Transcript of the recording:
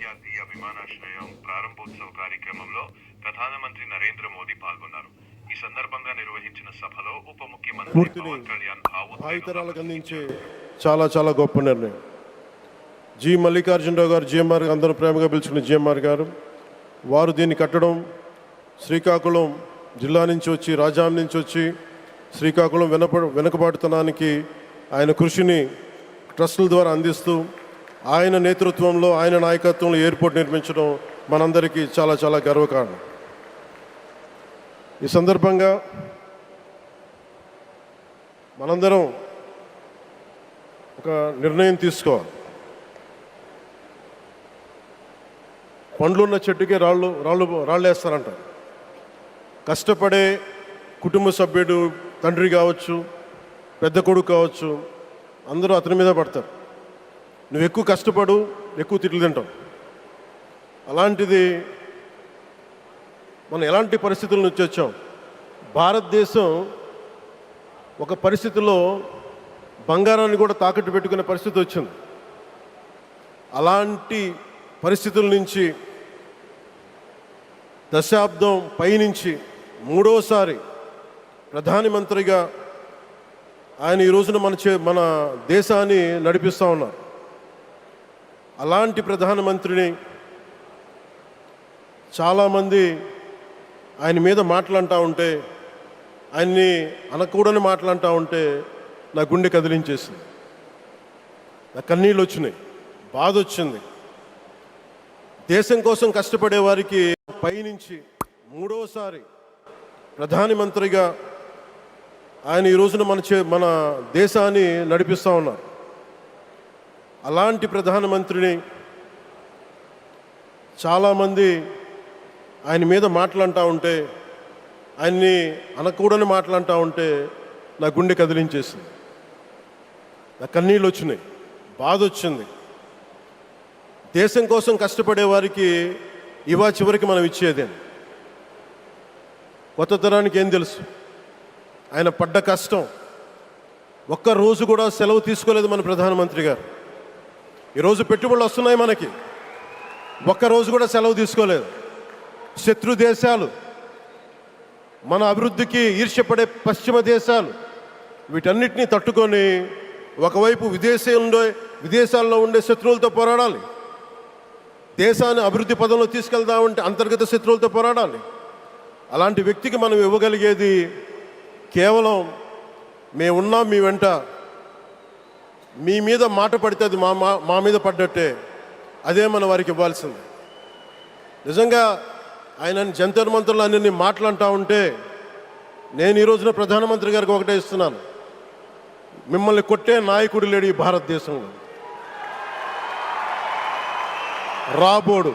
జాతీయ విమానాశ్రయం ప్రారంభోత్సవ కార్యక్రమంలో ప్రధానమంత్రి నరేంద్ర మోదీ పాల్గొన్నారు. ఈ సందర్భంగా నిర్వహించిన సభలో ఉప ముఖ్యమంత్రి పవన్ కళ్యాణ్ భావితరాలకు అందించే చాలా గొప్ప నిర్ణయం. జి మల్లికార్జునరావు గారు, జిఎంఆర్ అందరూ ప్రేమగా పిలుచుకున్న జిఎంఆర్ గారు, వారు దీన్ని కట్టడం, శ్రీకాకుళం జిల్లా నుంచి వచ్చి, రాజాం నుంచి వచ్చి శ్రీకాకుళం వెనుకబాటుతనానికి ఆయన కృషిని ట్రస్టుల ద్వారా అందిస్తూ ఆయన నేతృత్వంలో, ఆయన నాయకత్వంలో ఎయిర్పోర్ట్ నిర్మించడం మనందరికీ చాలా గర్వకారణం. ఈ సందర్భంగా మనందరం ఒక నిర్ణయం తీసుకోవాలి. పండ్లున్న చెట్టుకే రాళ్ళు వేస్తారంట. కష్టపడే కుటుంబ సభ్యుడు, తండ్రి కావచ్చు, పెద్ద కొడుకు కావచ్చు, అందరూ అతని మీద పడతారు. నువ్వు ఎక్కువ కష్టపడు, ఎక్కువ తిట్లు తింటావు. అలాంటిది మనం ఎలాంటి పరిస్థితుల నుంచి వచ్చాం? భారతదేశం ఒక పరిస్థితిలో బంగారాన్ని కూడా తాకట్టు పెట్టుకునే పరిస్థితి వచ్చింది. అలాంటి పరిస్థితుల నుంచి దశాబ్దం పైనుంచి మూడోసారి ప్రధానమంత్రిగా ఆయన ఈ రోజున మన దేశాన్ని నడిపిస్తూ ఉన్నారు. అలాంటి ప్రధానమంత్రిని చాలామంది ఆయన మీద మాట్లాడుతూ ఉంటే, ఆయన్ని అనకూడని మాట్లాడుతూ ఉంటే నా గుండె కదిలించేసింది. నా కన్నీళ్ళు వచ్చినాయి, బాధ వచ్చింది. దేశం కోసం కష్టపడే వారికి పైనుంచి మూడోసారి ప్రధానమంత్రిగా ఆయన ఈ రోజున మన దేశాన్ని నడిపిస్తూ ఉన్నారు. అలాంటి ప్రధానమంత్రిని చాలామంది ఆయన మీద మాట్లాడుతూ ఉంటే, ఆయన్ని అనకూడని మాట్లాడుతూ ఉంటే నా గుండె కదిలించేసింది. నా కన్నీళ్ళు వచ్చినాయి, బాధ వచ్చింది. దేశం కోసం కష్టపడే వారికి చివరికి మనం ఇచ్చేదే. కొత్త తరానికి ఏం తెలుసు? ఆయన పడ్డ కష్టం. ఒక్కరోజు కూడా సెలవు తీసుకోలేదు మన ప్రధానమంత్రి గారు. ఈరోజు పెట్టుబడులు వస్తున్నాయి మనకి, ఒక్కరోజు కూడా సెలవు తీసుకోలేదు. శత్రు దేశాలు, మన అభివృద్ధికి ఈర్ష్యపడే పశ్చిమ దేశాలు, వీటన్నిటినీ తట్టుకొని ఒకవైపు విదేశాల్లో ఉండే శత్రువులతో పోరాడాలి, దేశాన్ని అభివృద్ధి పదంలో తీసుకెళ్దామంటే అంతర్గత శత్రువులతో పోరాడాలి. అలాంటి వ్యక్తికి మనం ఇవ్వగలిగేది కేవలం మేమున్నాం మీ వెంట, మీ మీద మాట పడితే అది మా మీద పడ్డట్టే, అదే మన వారికి ఇవ్వాల్సింది. నిజంగా ఆయన జంతర్ మంత్రులు అన్ని మాట్లాడుతూ ఉంటే నేను ఈ రోజున ప్రధానమంత్రి గారికి ఒకటే ఇస్తున్నాను, మిమ్మల్ని కొట్టే నాయకుడు లేడు ఈ భారతదేశంలో. రాబోడు